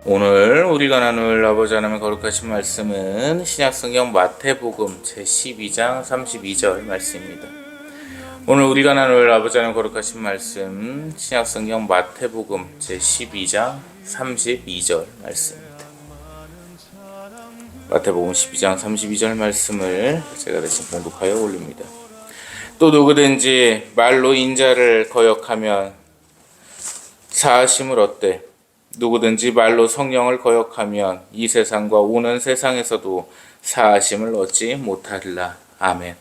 오늘 우리가 나눌 아버지 하나님의 거룩하신 말씀은 신약성경 마태복음 제12장 32절 말씀입니다. 오늘 우리가 나눌 아버지 하나님의 거룩하신 말씀 신약성경 마태복음 제12장 32절 말씀입니다. 마태복음 12장 32절 말씀을 제가 대신 봉독하여 올립니다. 또 누구든지 말로 인자를 거역하면 사하심을 얻되 누구든지 말로 성령을 거역하면 이 세상과 오는 세상에서도 사하심을 얻지 못하리라. 아멘.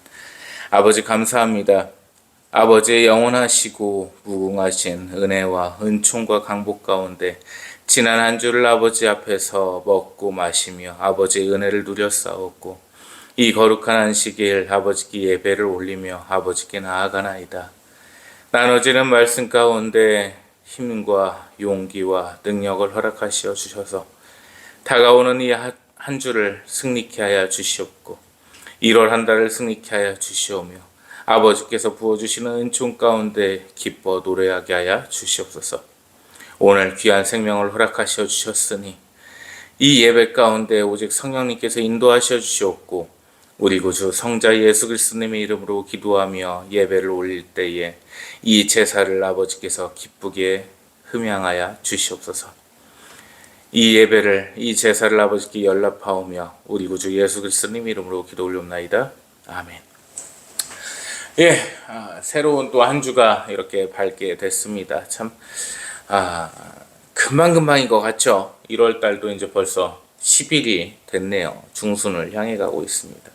아버지 감사합니다. 아버지의 영원하시고 무궁하신 은혜와 은총과 강복 가운데 지난 한 주를 아버지 앞에서 먹고 마시며 아버지의 은혜를 누렸사옵고 이 거룩한 안식일 아버지께 예배를 올리며 아버지께 나아가나이다. 나눠지는 말씀 가운데 힘과 용기와 능력을 허락하시어 주셔서 다가오는 이 한 주를 승리케 하여 주시옵고 1월 한 달을 승리케 하여 주시오며 아버지께서 부어주시는 은총 가운데 기뻐 노래하게 하여 주시옵소서. 오늘 귀한 생명을 허락하시어 주셨으니 이 예배 가운데 오직 성령님께서 인도하시어 주시옵고 우리 구주 성자 예수 그리스도님의 이름으로 기도하며 예배를 올릴 때에 이 제사를 아버지께서 기쁘게 흠양하여 주시옵소서. 이 예배를 이 제사를 아버지께 연락하오며 우리 구주 예수 그리스도님 이름으로 기도 올리옵나이다. 아멘. 새로운 또 한 주가 이렇게 밝게 됐습니다. 참 금방금방인 것 같죠? 1월 달도 이제 벌써 10일이 됐네요. 중순을 향해 가고 있습니다.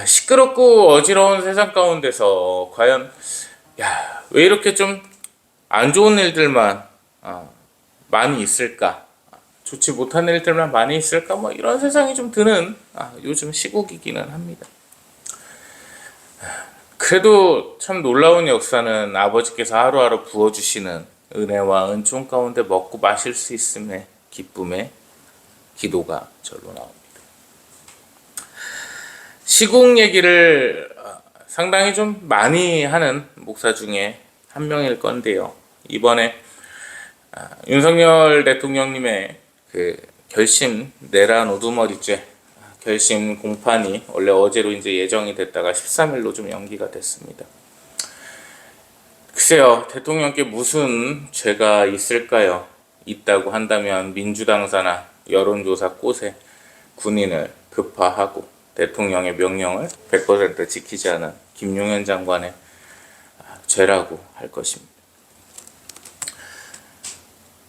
시끄럽고 어지러운 세상 가운데서 과연 왜 이렇게 좀 안 좋은 일들만 많이 있을까? 좋지 못한 일들만 많이 있을까? 뭐 이런 세상이 좀 드는 요즘 시국이기는 합니다. 그래도 참 놀라운 역사는 아버지께서 하루하루 부어주시는 은혜와 은총 가운데 먹고 마실 수 있음의 기쁨의 기도가 절로 나옵니다. 시국 얘기를 상당히 좀 많이 하는 목사 중에 한 명일 건데요. 이번에 윤석열 대통령님의 그 결심 내란 우두머리죄 결심 공판이 원래 어제로 이제 예정이 됐다가 13일로 좀 연기가 됐습니다. 글쎄요, 대통령께 무슨 죄가 있을까요? 있다고 한다면 민주당사나 여론조사 꽃에 군인을 급파하고 대통령의 명령을 100% 지키지 않은 김용현 장관의 죄라고 할 것입니다.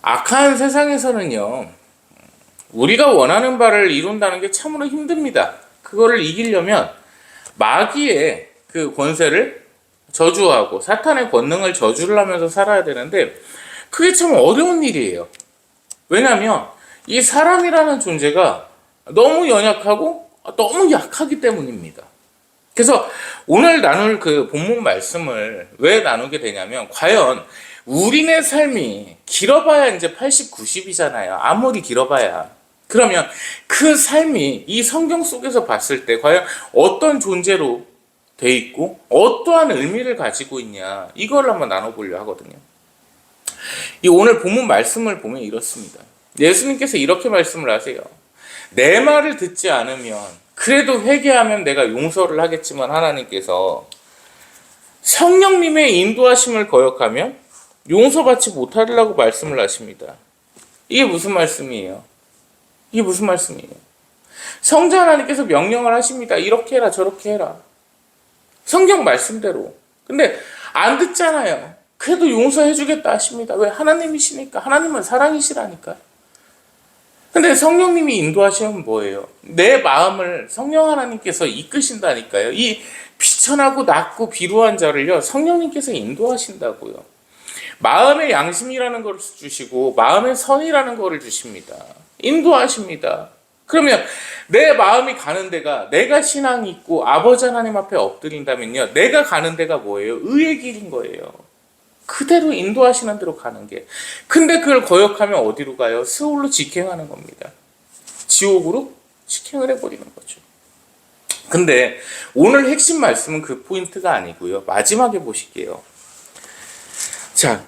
악한 세상에서는요, 우리가 원하는 바를 이룬다는 게 참으로 힘듭니다. 그거를 이기려면 마귀의 그 권세를 저주하고 사탄의 권능을 저주를 하면서 살아야 되는데 그게 참 어려운 일이에요. 왜냐하면 이 사람이라는 존재가 너무 연약하고 너무 약하기 때문입니다. 그래서 오늘 나눌 그 본문 말씀을 왜 나누게 되냐면 과연 우리네 삶이 길어봐야 이제 80, 90이잖아요. 아무리 길어봐야. 그러면 그 삶이 이 성경 속에서 봤을 때 과연 어떤 존재로 돼 있고 어떠한 의미를 가지고 있냐 이걸 한번 나눠보려 하거든요. 이 오늘 본문 말씀을 보면 이렇습니다. 예수님께서 이렇게 말씀을 하세요. 내 말을 듣지 않으면 그래도 회개하면 내가 용서를 하겠지만 하나님께서 성령님의 인도하심을 거역하면 용서받지 못하리라고 말씀을 하십니다. 이게 무슨 말씀이에요? 이게 무슨 말씀이에요? 성자 하나님께서 명령을 하십니다. 이렇게 해라 저렇게 해라. 성경 말씀대로. 근데 안 듣잖아요. 그래도 용서해 주겠다 하십니다. 왜? 하나님이시니까. 하나님은 사랑이시라니까. 근데 성령님이 인도하시면 뭐예요? 내 마음을 성령 하나님께서 이끄신다니까요. 이 비천하고 낮고 비루한 자를요, 성령님께서 인도하신다고요. 마음의 양심이라는 것을 주시고 마음의 선이라는 것을 주십니다. 인도하십니다. 그러면 내 마음이 가는 데가 내가 신앙이 있고 아버지 하나님 앞에 엎드린다면요, 내가 가는 데가 뭐예요? 의의 길인 거예요. 그대로 인도하시는 대로 가는 게. 근데 그걸 거역하면 어디로 가요? 스올로 직행하는 겁니다. 지옥으로 직행을 해버리는 거죠. 근데 오늘 핵심 말씀은 그 포인트가 아니고요. 마지막에 보실게요. 자,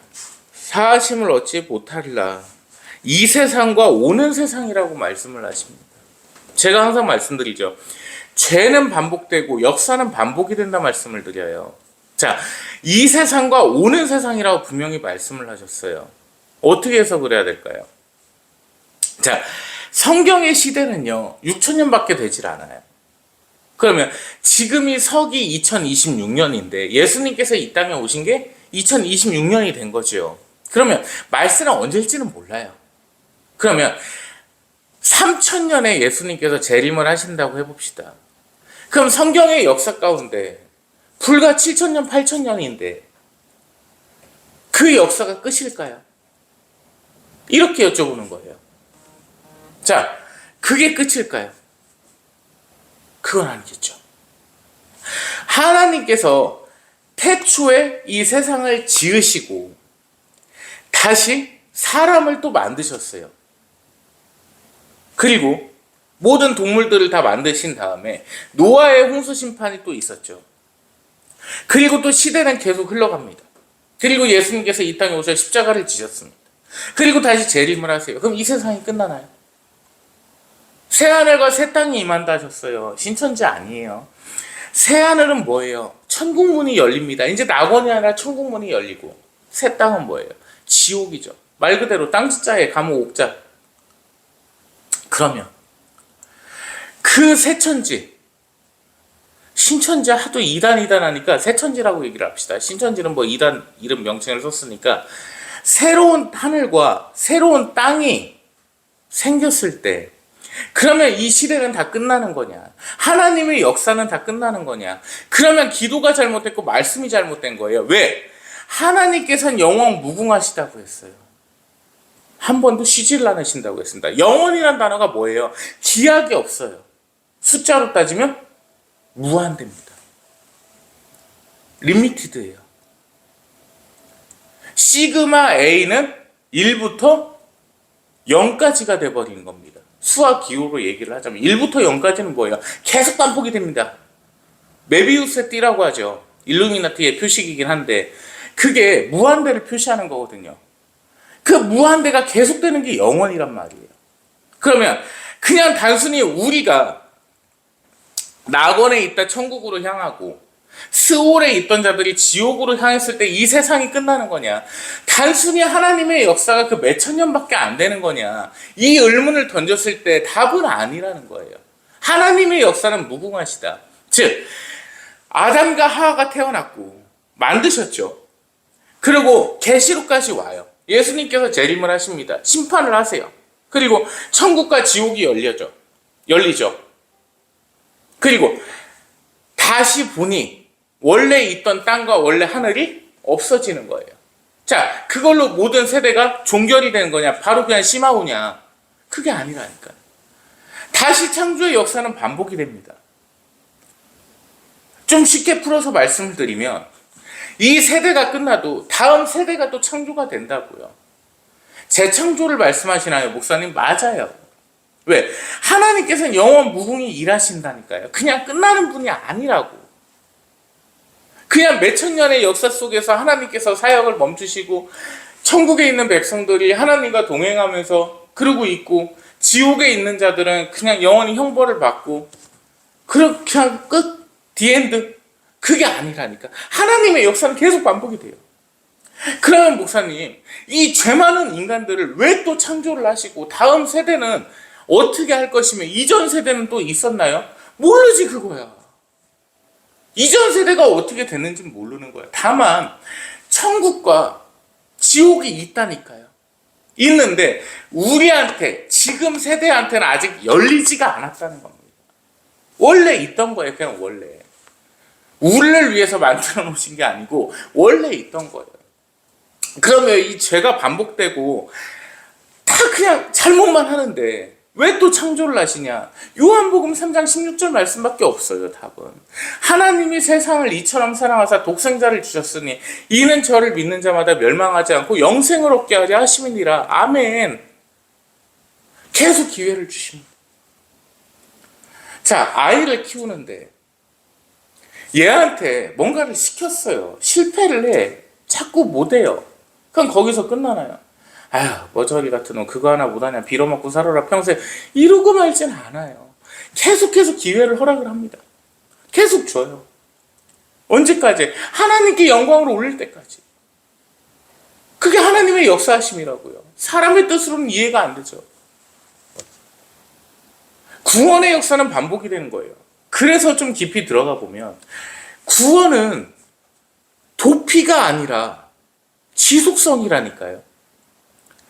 사하심을 얻지 못하리라. 이 세상과 오는 세상이라고 말씀을 하십니다. 제가 항상 말씀드리죠. 죄는 반복되고 역사는 반복이 된다 말씀을 드려요. 자, 이 세상과 오는 세상이라고 분명히 말씀을 하셨어요. 어떻게 해석을 해야 될까요? 자, 성경의 시대는요, 6,000년밖에 되질 않아요. 그러면 지금이 서기 2026년인데 예수님께서 이 땅에 오신 게 2026년이 된 거죠. 그러면 말세는 언제일지는 몰라요. 그러면 3,000년에 예수님께서 재림을 하신다고 해봅시다. 그럼 성경의 역사 가운데 불과 7,000년, 8,000년인데 그 역사가 끝일까요? 이렇게 여쭤보는 거예요. 자, 그게 끝일까요? 그건 아니겠죠. 하나님께서 태초에 이 세상을 지으시고 다시 사람을 또 만드셨어요. 그리고 모든 동물들을 다 만드신 다음에 노아의 홍수 심판이 또 있었죠. 그리고 또 시대는 계속 흘러갑니다. 그리고 예수님께서 이 땅에 오셔서 십자가를 지셨습니다. 그리고 다시 재림을 하세요. 그럼 이 세상이 끝나나요? 새하늘과 새 땅이 임한다 하셨어요. 신천지 아니에요. 새하늘은 뭐예요? 천국문이 열립니다. 이제 낙원이 아니라 천국문이 열리고, 새 땅은 뭐예요? 지옥이죠. 말 그대로 땅지자에 감옥 옥자. 그러면 그 새천지, 신천지 하도 이단 하니까 새천지라고 얘기를 합시다. 신천지는 뭐 이단 이름 명칭을 썼으니까 새로운 하늘과 새로운 땅이 생겼을 때 그러면 이 시대는 다 끝나는 거냐? 하나님의 역사는 다 끝나는 거냐? 그러면 기도가 잘못됐고 말씀이 잘못된 거예요. 왜? 하나님께서는 영원 무궁하시다고 했어요. 한 번도 쉬질 않으신다고 했습니다. 영원이란 단어가 뭐예요? 기약이 없어요. 숫자로 따지면 무한대입니다. 리미티드예요. 시그마 A는 1부터 0까지가 돼버리는 겁니다. 수학 기호로 얘기를 하자면 1부터 0까지는 뭐예요? 계속 반복이 됩니다. 메비우스의 띠라고 하죠. 일루미나티의 표식이긴 한데 그게 무한대를 표시하는 거거든요. 그 무한대가 계속되는 게 영원이란 말이에요. 그러면 그냥 단순히 우리가 낙원에 있다 천국으로 향하고 스올에 있던 자들이 지옥으로 향했을 때 이 세상이 끝나는 거냐? 단순히 하나님의 역사가 그 몇천 년밖에 안 되는 거냐? 이 의문을 던졌을 때 답은 아니라는 거예요. 하나님의 역사는 무궁하시다. 즉 아담과 하와가 태어났고 만드셨죠. 그리고 계시록까지 와요. 예수님께서 재림을 하십니다. 심판을 하세요. 그리고 천국과 지옥이 열리죠. 그리고 다시 보니 원래 있던 땅과 원래 하늘이 없어지는 거예요. 자, 그걸로 모든 세대가 종결이 되는 거냐? 바로 그냥 시마우냐? 그게 아니라니까. 다시 창조의 역사는 반복이 됩니다. 좀 쉽게 풀어서 말씀을 드리면 이 세대가 끝나도 다음 세대가 또 창조가 된다고요. 재창조를 말씀하시나요, 목사님? 맞아요. 왜? 하나님께서는 영원 무궁히 일하신다니까요. 그냥 끝나는 분이 아니라고. 그냥 몇천 년의 역사 속에서 하나님께서 사역을 멈추시고 천국에 있는 백성들이 하나님과 동행하면서 그러고 있고 지옥에 있는 자들은 그냥 영원히 형벌을 받고 그렇게 그냥 끝, 디엔드. 그게 아니라니까. 하나님의 역사는 계속 반복이 돼요. 그러면 목사님, 이 죄 많은 인간들을 왜 또 창조를 하시고 다음 세대는 어떻게 할 것이며 이전 세대는 또 있었나요? 모르지 그거야. 이전 세대가 어떻게 됐는지 모르는 거야. 다만 천국과 지옥이 있다니까요. 있는데 우리한테 지금 세대한테는 아직 열리지가 않았다는 겁니다. 원래 있던 거예요. 그냥 원래. 우리를 위해서 만들어 놓으신 게 아니고 원래 있던 거예요. 그러면 이 죄가 반복되고 다 그냥 잘못만 하는데 왜 또 창조를 하시냐? 요한복음 3장 16절 말씀밖에 없어요. 답은 하나님이 세상을 이처럼 사랑하사 독생자를 주셨으니 이는 저를 믿는 자마다 멸망하지 않고 영생을 얻게 하려 하심이니라. 아멘. 계속 기회를 주십니다. 자, 아이를 키우는데 얘한테 뭔가를 시켰어요. 실패를 해. 자꾸 못해요. 그럼 거기서 끝나나요? 아휴 머저리 같은 놈 그거 하나 못하냐 빌어먹고 살아라 평생 이러고 말진 않아요. 계속해서 기회를 허락을 합니다. 계속 줘요. 언제까지? 하나님께 영광을 올릴 때까지. 그게 하나님의 역사하심이라고요. 사람의 뜻으로는 이해가 안 되죠. 구원의 역사는 반복이 되는 거예요. 그래서 좀 깊이 들어가 보면 구원은 도피가 아니라 지속성이라니까요.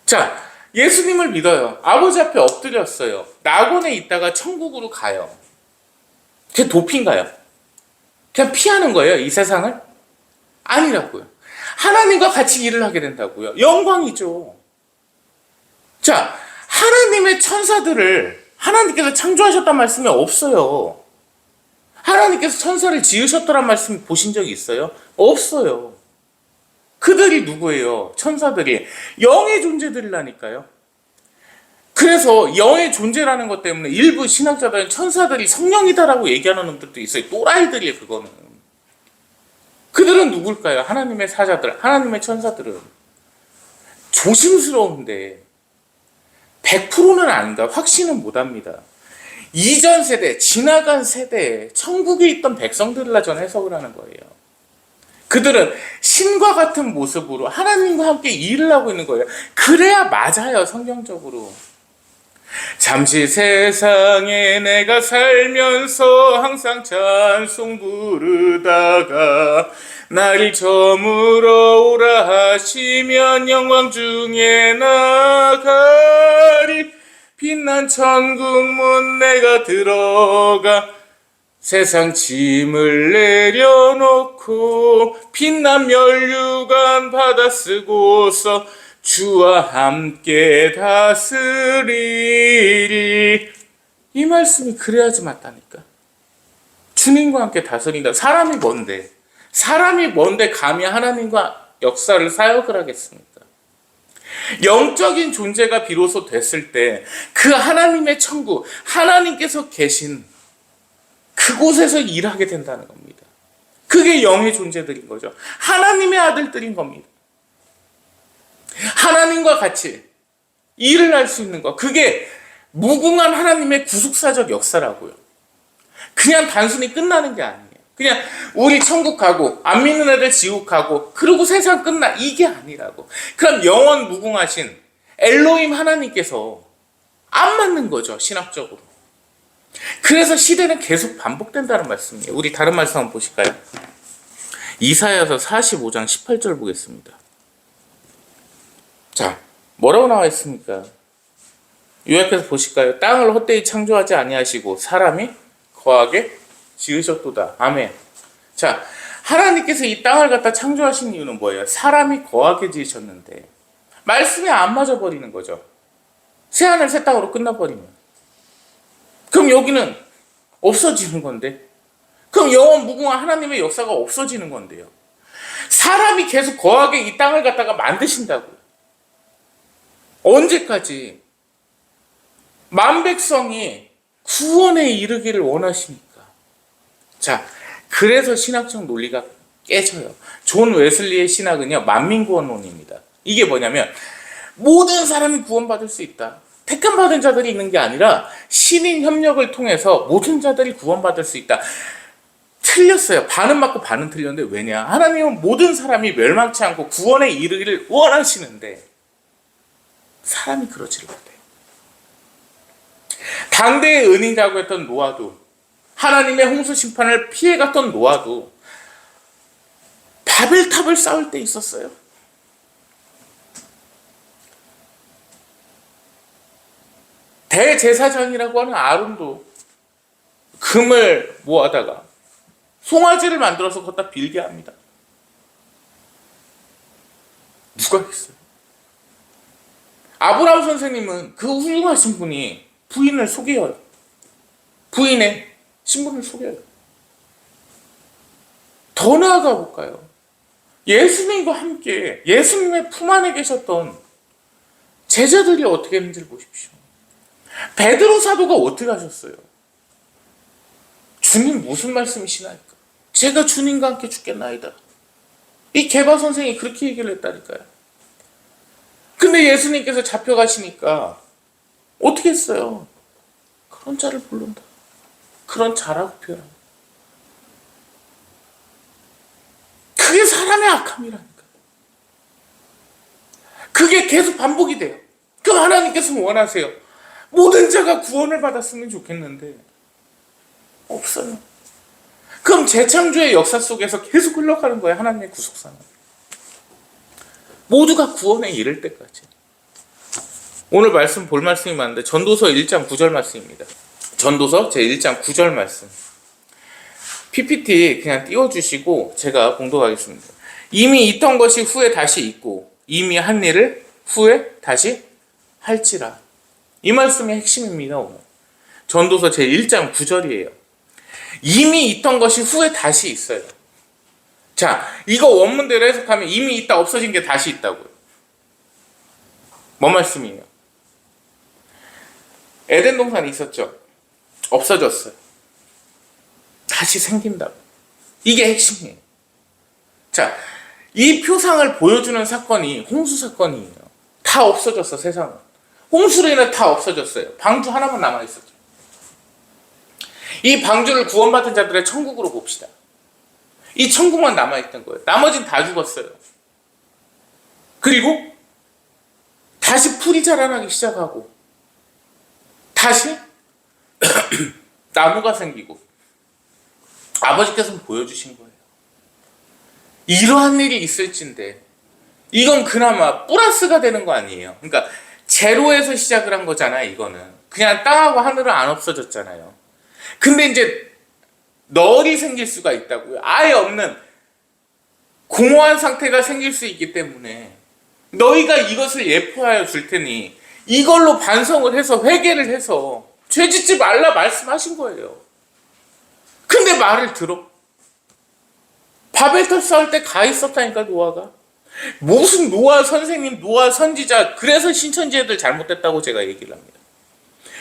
자, 예수님을 믿어요. 아버지 앞에 엎드렸어요. 낙원에 있다가 천국으로 가요. 그게 도피인가요? 그냥 피하는 거예요, 이 세상을? 아니라고요. 하나님과 같이 일을 하게 된다고요. 영광이죠. 자, 하나님의 천사들을 하나님께서 창조하셨단 말씀이 없어요. 하나님께서 천사를 지으셨더란 말씀 보신 적이 있어요? 없어요. 그들이 누구예요? 천사들이. 영의 존재들이라니까요. 그래서 영의 존재라는 것 때문에 일부 신학자들은 천사들이 성령이다라고 얘기하는 놈들도 있어요. 또라이들이에요, 그거는. 그들은 누굴까요? 하나님의 사자들, 하나님의 천사들은. 조심스러운데 100%는 아닌가? 확신은 못합니다. 이전 세대, 지나간 세대에 천국에 있던 백성들이라 저는 해석을 하는 거예요. 그들은 신과 같은 모습으로 하나님과 함께 일을 하고 있는 거예요. 그래야 맞아요, 성경적으로. 잠시 세상에 내가 살면서 항상 찬송 부르다가 나를 저물어 오라 하시면 영광 중에 나가리. 빛난 천국문 내가 들어가 세상 짐을 내려놓고 빛난 면류관 받아 쓰고서 주와 함께 다스리리. 이 말씀이 그래야지 맞다니까. 주님과 함께 다스린다. 사람이 뭔데 감히 하나님과 역사를 사역을 하겠습니까? 영적인 존재가 비로소 됐을 때 그 하나님의 천국, 하나님께서 계신 그곳에서 일하게 된다는 겁니다. 그게 영의 존재들인 거죠. 하나님의 아들들인 겁니다. 하나님과 같이 일을 할 수 있는 것, 그게 무궁한 하나님의 구속사적 역사라고요. 그냥 단순히 끝나는 게 아니에요. 그냥 우리 천국 가고 안 믿는 애들 지옥 가고 그러고 세상 끝나, 이게 아니라고. 그럼 영원 무궁하신 엘로힘 하나님께서 안 맞는 거죠, 신학적으로. 그래서 시대는 계속 반복된다는 말씀이에요. 우리 다른 말씀 한번 보실까요? 이사야서 45장 18절 보겠습니다. 자, 뭐라고 나와 있습니까? 요약해서 보실까요? 땅을 헛되이 창조하지 아니하시고 사람이 거하게 지으셨도다. 아멘. 자, 하나님께서 이 땅을 갖다 창조하신 이유는 뭐예요? 사람이 거하게 지으셨는데 말씀이 안 맞아버리는 거죠. 새하늘 새 땅으로 끝나버리면. 그럼 여기는 없어지는 건데, 그럼 영원 무궁한 하나님의 역사가 없어지는 건데요. 사람이 계속 거하게 이 땅을 갖다가 만드신다고요. 언제까지? 만백성이 구원에 이르기를 원하시니까. 자, 그래서 신학적 논리가 깨져요. 존 웨슬리의 신학은요, 만민구원론입니다. 이게 뭐냐면 모든 사람이 구원받을 수 있다. 택함받은 자들이 있는 게 아니라 신인 협력을 통해서 모든 자들이 구원받을 수 있다. 틀렸어요. 반은 맞고 반은 틀렸는데 왜냐? 하나님은 모든 사람이 멸망치 않고 구원에 이르기를 원하시는데 사람이 그러지를 못해요. 당대의 은인이라고 했던 노아도, 하나님의 홍수 심판을 피해갔던 노아도 바벨탑을 쌓을 때 있었어요. 대제사장이라고 하는 아론도 금을 모아다가 송아지를 만들어서 걷다 빌게 합니다. 누가 있어요? 아브라함 선생님은 그 훌륭하신 분이 부인을 속여요. 부인의 신분을 속여요. 더 나아가 볼까요? 예수님과 함께 예수님의 품 안에 계셨던 제자들이 어떻게 했는지 보십시오. 베드로 사도가 어떻게 하셨어요? 주님 무슨 말씀이시나이까? 제가 주님과 함께 죽겠나이다. 이 게바 선생이 그렇게 얘기를 했다니까요. 근데 예수님께서 잡혀가시니까 어떻게 했어요? 그런 자를 부른다. 그런 자라고 표현합니다. 그게 사람의 악함이라니까. 그게 계속 반복이 돼요. 그럼 하나님께서 원하세요. 모든 자가 구원을 받았으면 좋겠는데 없어요. 그럼 재창조의 역사 속에서 계속 흘러가는 거예요. 하나님의 구속사는. 모두가 구원에 이를 때까지. 오늘 말씀 볼 말씀이 많은데 전도서 1장 9절 말씀입니다. 전도서 제 1장 9절 말씀. PPT 그냥 띄워주시고 제가 봉독하겠습니다. 이미 있던 것이 후에 다시 있고 이미 한 일을 후에 다시 할지라. 이 말씀이 핵심입니다. 오늘. 전도서 제 1장 9절이에요. 이미 있던 것이 후에 다시 있어요. 자, 이거 원문대로 해석하면 이미 있다 없어진 게 다시 있다고요. 뭔 말씀이에요? 에덴 동산이 있었죠. 없어졌어요. 다시 생긴다고. 이게 핵심이에요. 자, 이 표상을 보여주는 사건이 홍수 사건이에요. 다 없어졌어, 세상은. 홍수로 인해 다 없어졌어요. 방주 하나만 남아있었죠. 이 방주를 구원받은 자들의 천국으로 봅시다. 이 천국만 남아있던 거예요. 나머진 다 죽었어요. 그리고 다시 풀이 자라나기 시작하고 다시 나무가 생기고 아버지께서는 보여주신 거예요. 이러한 일이 있을진데 이건 그나마 플러스가 되는 거 아니에요. 그러니까 제로에서 시작을 한 거잖아요. 이거는 그냥 땅하고 하늘은 안 없어졌잖아요. 근데 이제 널이 생길 수가 있다고요. 아예 없는 공허한 상태가 생길 수 있기 때문에 너희가 이것을 예포하여 줄 테니 이걸로 반성을 해서 회개를 해서 죄 짓지 말라 말씀하신 거예요. 근데 말을 들어. 바벨탑 쌓을 때 가 있었다니까 노아가. 무슨 노아 선생님, 노아 선지자, 그래서 신천지애들 잘못됐다고 제가 얘기를 합니다.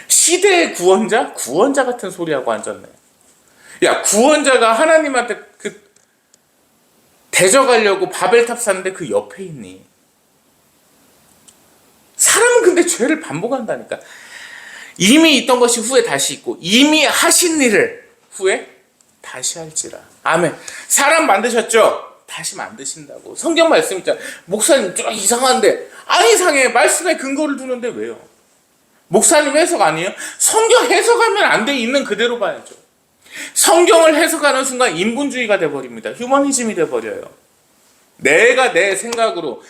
시대의 구원자? 구원자 같은 소리하고 앉았네. 야, 구원자가 하나님한테 대적하려고 바벨탑 샀는데 그 옆에 있니? 사람은 근데 죄를 반복한다니까. 이미 있던 것이 후에 다시 있고 이미 하신 일을 후에 다시 할지라. 아멘. 사람 만드셨죠? 다시 만드신다고. 성경 말씀 있잖아요. 목사님 좀 이상한데. 안 이상해. 말씀에 근거를 두는데 왜요? 목사님 해석 아니에요? 성경 해석하면 안 돼. 있는 그대로 봐야죠. 성경을 해석하는 순간 인본주의가 돼버립니다. 휴머니즘이 돼버려요. 내가 내 생각으로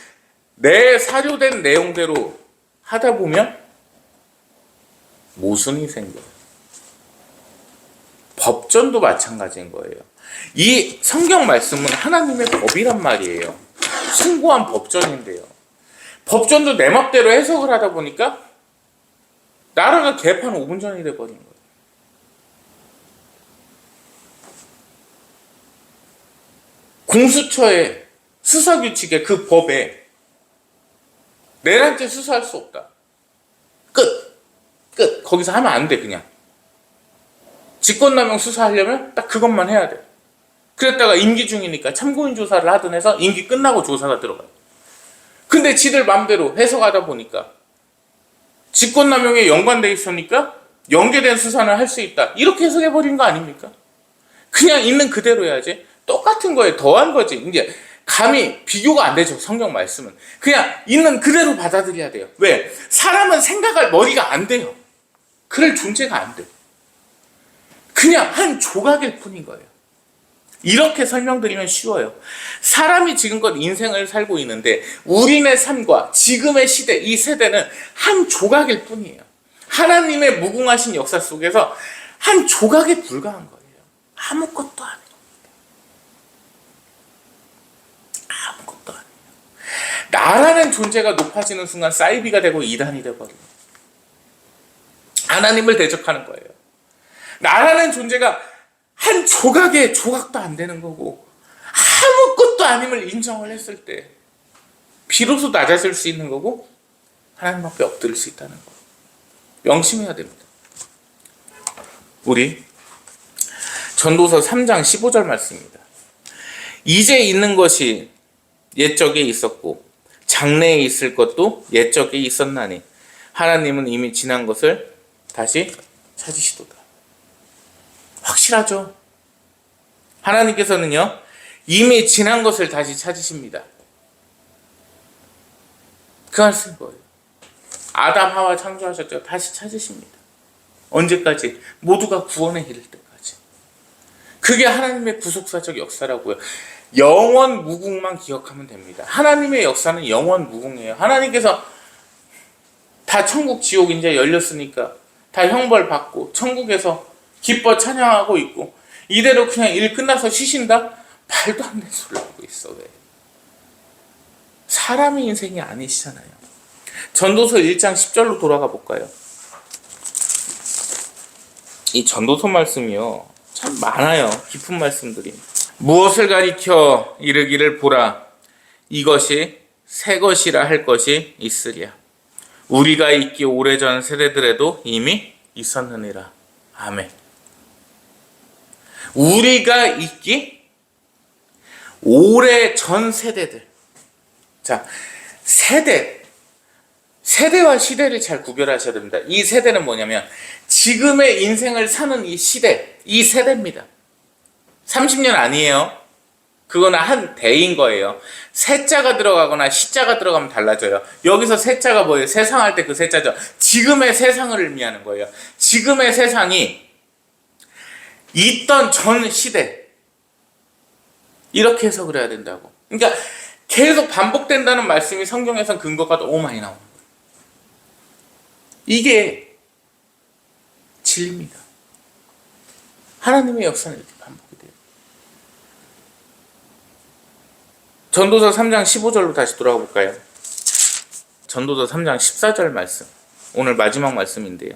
내 사료된 내용대로 하다 보면 모순이 생겨요. 법전도 마찬가지인 거예요. 이 성경 말씀은 하나님의 법이란 말이에요. 숭고한 법전인데요. 법전도 내 맘대로 해석을 하다 보니까 나라가 개판 5분 전이 돼버린 거예요. 공수처의 수사규칙에 그 법에 내란죄 수사할 수 없다. 끝. 거기서 하면 안 돼. 그냥 직권남용 수사하려면 딱 그것만 해야 돼. 그랬다가 임기 중이니까 참고인 조사를 하든 해서 임기 끝나고 조사가 들어가요. 근데 지들 맘대로 해석하다 보니까 직권남용에 연관돼 있으니까 연계된 수사는 할 수 있다. 이렇게 해석해버린 거 아닙니까? 그냥 있는 그대로 해야지. 똑같은 거에 더한 거지. 이제 감히 비교가 안 되죠. 성경 말씀은. 그냥 있는 그대로 받아들여야 돼요. 왜? 사람은 생각할 머리가 안 돼요. 그럴 존재가 안 돼. 그냥 한 조각일 뿐인 거예요. 이렇게 설명드리면 쉬워요. 사람이 지금껏 인생을 살고 있는데 우리네 삶과 지금의 시대, 이 세대는 한 조각일 뿐이에요. 하나님의 무궁하신 역사 속에서 한 조각에 불과한 거예요. 아무것도 아니에요. 아무것도 아니에요. 나라는 존재가 높아지는 순간 사이비가 되고 이단이 되어버립니다. 하나님을 대적하는 거예요. 나라는 존재가 한 조각에 조각도 안 되는 거고 아무것도 아님을 인정을 했을 때 비로소 낮아질 수 있는 거고 하나님 앞에 엎드릴 수 있다는 거 명심해야 됩니다. 우리 전도서 3장 15절 말씀입니다. 이제 있는 것이 옛적에 있었고 장래에 있을 것도 옛적에 있었나니 하나님은 이미 지난 것을 다시 찾으시도다. 확실하죠? 하나님께서는요, 이미 지난 것을 다시 찾으십니다. 그 말씀인 거예요. 아담 하와 창조하셨죠? 다시 찾으십니다. 언제까지? 모두가 구원에 이를 때까지. 그게 하나님의 구속사적 역사라고요. 영원 무궁만 기억하면 됩니다. 하나님의 역사는 영원 무궁이에요. 하나님께서 다 천국 지옥 이제 열렸으니까 다 형벌 받고 천국에서 기뻐 찬양하고 있고 이대로 그냥 일 끝나서 쉬신다? 말도 안 되는 소리를 하고 있어. 왜? 사람의 인생이 아니시잖아요. 전도서 1장 10절로 돌아가 볼까요? 이 전도서 말씀이요, 참 많아요. 깊은 말씀들이. 무엇을 가리켜 이르기를 보라, 이것이 새 것이라 할 것이 있으랴. 우리가 있기 오래전 세대들에도 이미 있었느니라. 아멘. 우리가 있기 오래전 세대들. 자, 세대와 시대를 잘 구별하셔야 됩니다. 이 세대는 뭐냐면 지금의 인생을 사는 이 시대, 이 세대입니다. 30년 아니에요. 그거는 한 대인 거예요. 세자가 들어가거나 시자가 들어가면 달라져요. 여기서 세자가 뭐예요? 세상할 때 그 세자죠. 지금의 세상을 의미하는 거예요. 지금의 세상이 있던 전 시대, 이렇게 해석을 해야 된다고. 그러니까 계속 반복된다는 말씀이 성경에선 근거가 너무 많이 나옵니다. 이게 진리입니다. 하나님의 역사는 이렇게 반복이 돼요. 전도서 3장 15절로 다시 돌아가 볼까요? 전도서 3장 14절 말씀, 오늘 마지막 말씀인데요.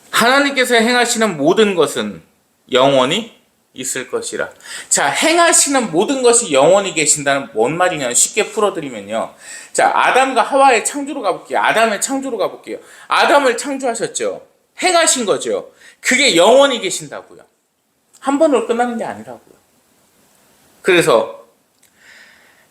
하나님께서 행하시는 모든 것은 영원히 있을 것이라. 자, 행하시는 모든 것이 영원히 계신다는 뭔 말이냐 쉽게 풀어드리면요. 자, 아담과 하와의 창조로 가볼게요. 아담의 창조로 가볼게요. 아담을 창조하셨죠. 행하신 거죠. 그게 영원히 계신다고요. 한 번으로 끝나는 게 아니라고요. 그래서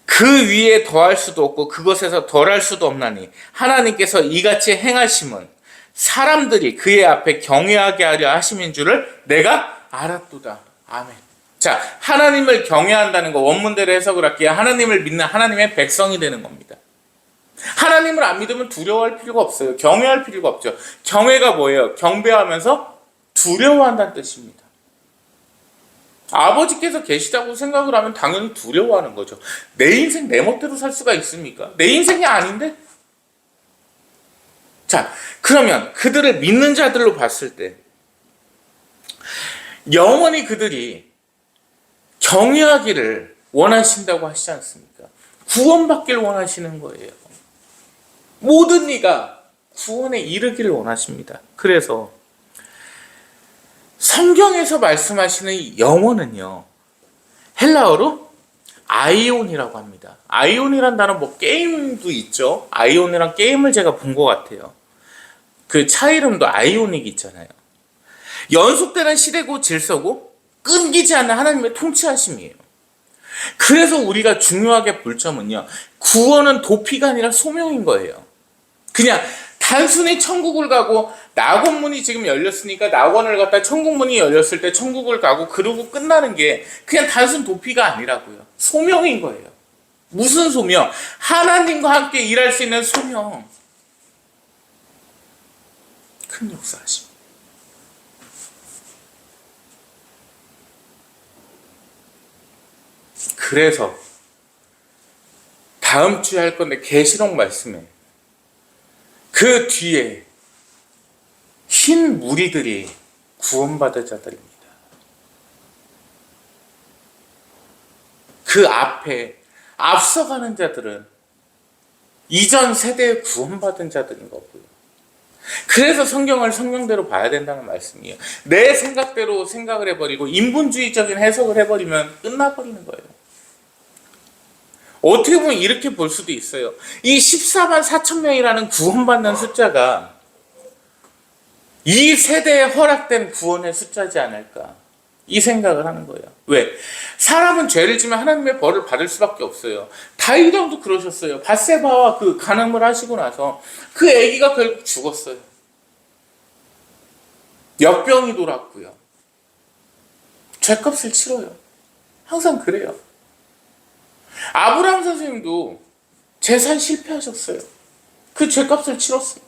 그 위에 더할 수도 없고 그것에서 덜할 수도 없나니 하나님께서 이같이 행하심은 사람들이 그의 앞에 경외하게 하려 하심인 줄을 내가 알았도다. 아멘. 자, 하나님을 경외한다는 거 원문대로 해석을 할게요. 하나님을 믿는 하나님의 백성이 되는 겁니다. 하나님을 안 믿으면 두려워할 필요가 없어요. 경외할 필요가 없죠. 경외가 뭐예요? 경배하면서 두려워한다는 뜻입니다. 아버지께서 계시다고 생각을 하면 당연히 두려워하는 거죠. 내 인생 내 멋대로 살 수가 있습니까? 내 인생이 아닌데? 자, 그러면 그들을 믿는 자들로 봤을 때 영원히 그들이 경외하기를 원하신다고 하시지 않습니까? 구원받기를 원하시는 거예요. 모든 이가 구원에 이르기를 원하십니다. 그래서 성경에서 말씀하시는 영혼은요, 헬라어로 아이온이라고 합니다. 아이온이란 단어, 뭐 게임도 있죠. 아이온이란 게임을 제가 본 것 같아요. 그 차 이름도 아이오닉 있잖아요. 연속되는 시대고 질서고 끊기지 않는 하나님의 통치하심이에요. 그래서 우리가 중요하게 볼 점은요, 구원은 도피가 아니라 소명인 거예요. 그냥 단순히 천국을 가고 낙원문이 지금 열렸으니까 낙원을 갔다 천국문이 열렸을 때 천국을 가고 그러고 끝나는 게 그냥 단순 도피가 아니라고요. 소명인 거예요. 무슨 소명? 하나님과 함께 일할 수 있는 소명. 큰 역사하십니다. 그래서 다음 주에 할 건데 계시록 말씀에 그 뒤에 흰 무리들이 구원받을 자들입니다. 그 앞에 앞서가는 자들은 이전 세대에 구원받은 자들인 거고요. 그래서 성경을 성경대로 봐야 된다는 말씀이에요. 내 생각대로 생각을 해버리고 인본주의적인 해석을 해버리면 끝나버리는 거예요. 어떻게 보면 이렇게 볼 수도 있어요. 이 14만 4천 명이라는 구원받는 숫자가 이 세대에 허락된 구원의 숫자지 않을까. 이 생각을 하는 거예요. 왜? 사람은 죄를 지면 하나님의 벌을 받을 수밖에 없어요. 다윗 왕도 그러셨어요. 밧세바와 그 간음을 하시고 나서 그 아기가 결국 죽었어요. 역병이 돌았고요. 죄값을 치러요. 항상 그래요. 아브라함 선생님도 재산 실패하셨어요. 그 죄값을 치렀어요.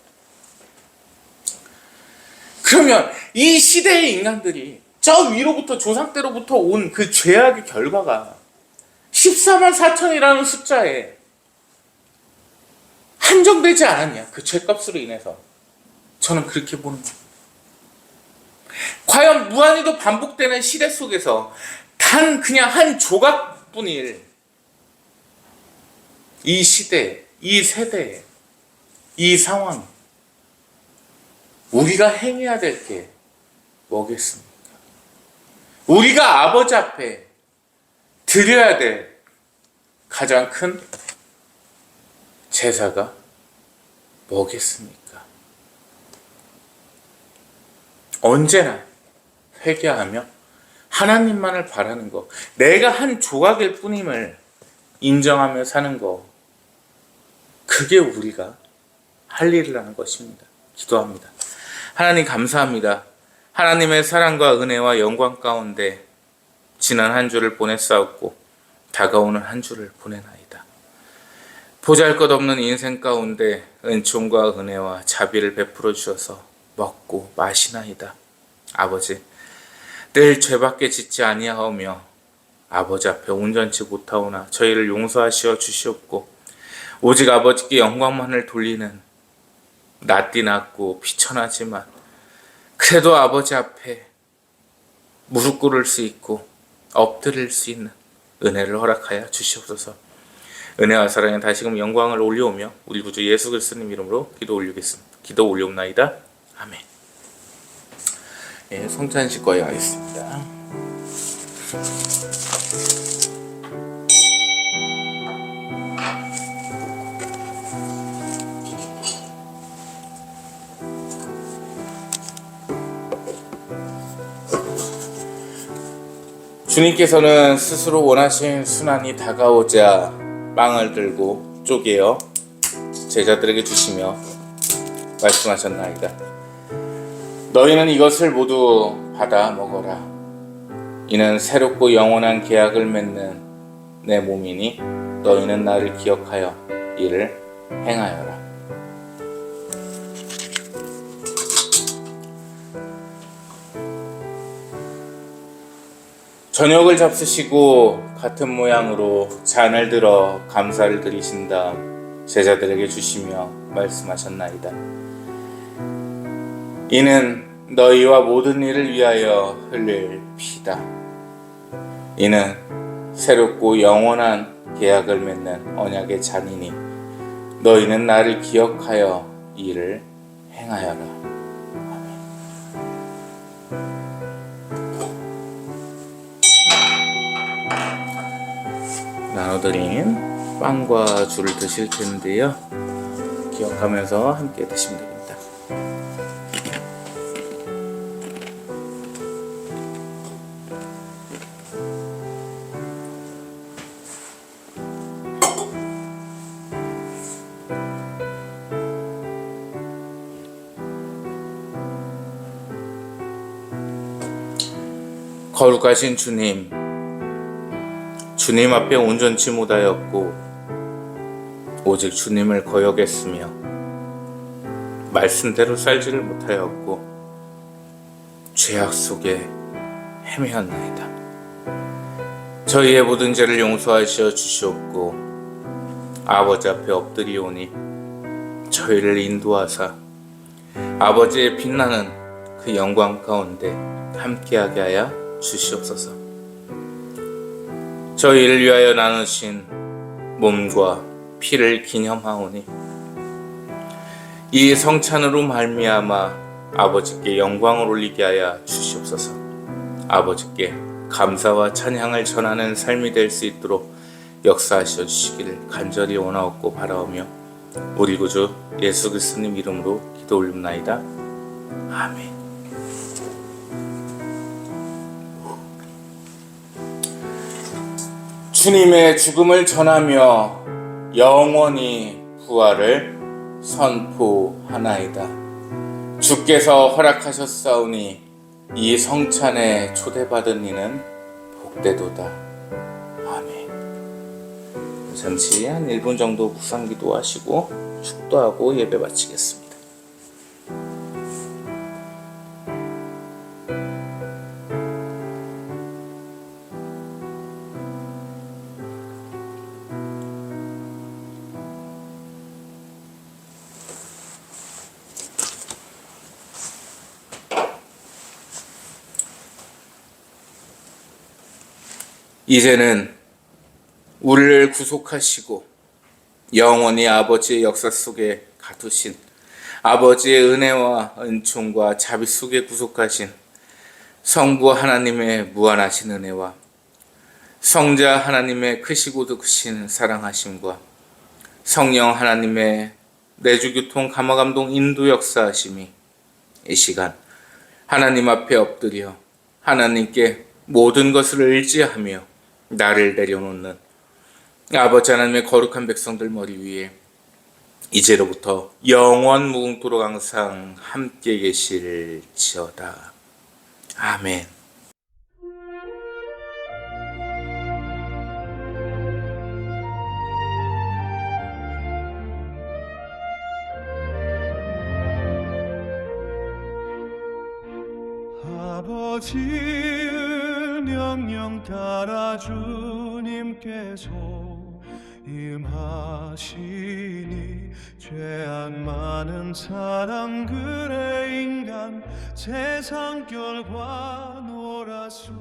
그러면 이 시대의 인간들이 저 위로부터 조상 때로부터 온 그 죄악의 결과가 14만 4천이라는 숫자에 한정되지 않았냐. 그 죄값으로 인해서. 저는 그렇게 보는 겁니다. 과연 무한히도 반복되는 시대 속에서 단 그냥 한 조각뿐일 이 시대, 이 세대, 이 상황, 우리가 행해야 될 게 뭐겠습니까? 우리가 아버지 앞에 드려야 될 가장 큰 제사가 뭐겠습니까? 언제나 회개하며 하나님만을 바라는 것, 내가 한 조각일 뿐임을 인정하며 사는 것, 그게 우리가 할 일이라는 것입니다. 기도합니다. 하나님 감사합니다. 하나님의 사랑과 은혜와 영광 가운데 지난 한 주를 보냈사옵고 다가오는 한 주를 보내나이다. 보잘것없는 인생 가운데 은총과 은혜와 자비를 베풀어 주셔서 먹고 마시나이다. 아버지, 늘 죄밖에 짓지 아니하오며 아버지 앞에 온전치 못하오나 저희를 용서하시어 주시옵고 오직 아버지께 영광만을 돌리는 낯띠 낮고 비천하지만 그래도 아버지 앞에 무릎 꿇을 수 있고 엎드릴 수 있는 은혜를 허락하여 주시옵소서. 은혜와 사랑에 다시금 영광을 올려오며 우리 구주 예수 그리스도님 이름으로 기도 올려옵나이다. 아멘. 예, 성찬식 거행하겠습니다. 주님께서는 스스로 원하신 순환이 다가오자 빵을 들고 쪼개어 제자들에게 주시며 말씀하셨나이다. 너희는 이것을 모두 받아 먹어라. 이는 새롭고 영원한 계약을 맺는 내 몸이니 너희는 나를 기억하여 이를 행하여라. 저녁을 잡수시고 같은 모양으로 잔을 들어 감사를 드리신 다음 제자들에게 주시며 말씀하셨나이다. 이는 너희와 모든 일을 위하여 흘릴 피다. 이는 새롭고 영원한 계약을 맺는 언약의 잔이니 너희는 나를 기억하여 이를 행하여라. 나눠드린 빵과 주를 드실 텐데요. 기억하면서 함께 드시면 됩니다. 거룩하신 주님, 주님 앞에 온전치 못하였고 오직 주님을 거역했으며 말씀대로 살지를 못하였고 죄악 속에 헤매었나이다. 저희의 모든 죄를 용서하시어 주시옵고 아버지 앞에 엎드리오니 저희를 인도하사 아버지의 빛나는 그 영광 가운데 함께하게 하여 주시옵소서. 저희를 위하여 나누신 몸과 피를 기념하오니 이 성찬으로 말미암아 아버지께 영광을 올리게 하여 주시옵소서. 아버지께 감사와 찬양을 전하는 삶이 될 수 있도록 역사하셔 주시기를 간절히 원하옵고 바라오며 우리 구주 예수 그리스도님 이름으로 기도 올립나이다. 아멘. 주님의 죽음을 전하며 영원히 부활을 선포하나이다. 주께서 허락하셨사오니 이 성찬에 초대받은 이는 복되도다. 아멘. 잠시 한 1분 정도 묵상기도 하시고 축도하고 예배 마치겠습니다. 이제는 우리를 구속하시고 영원히 아버지의 역사 속에 가두신 아버지의 은혜와 은총과 자비 속에 구속하신 성부 하나님의 무한하신 은혜와 성자 하나님의 크시고 크신 사랑하심과 성령 하나님의 내주교통 감화감동 인도 역사하심이 이 시간 하나님 앞에 엎드려 하나님께 모든 것을 의지하며 나를 내려놓는 아버지 하나님의 거룩한 백성들 머리 위에 이제로부터 영원 무궁토록 항상 함께 계실지어다. 아멘. 아버지의 명령 따라 주님께서 임하시니 죄악 많은 사람들의 인간 세상 결과 놀아수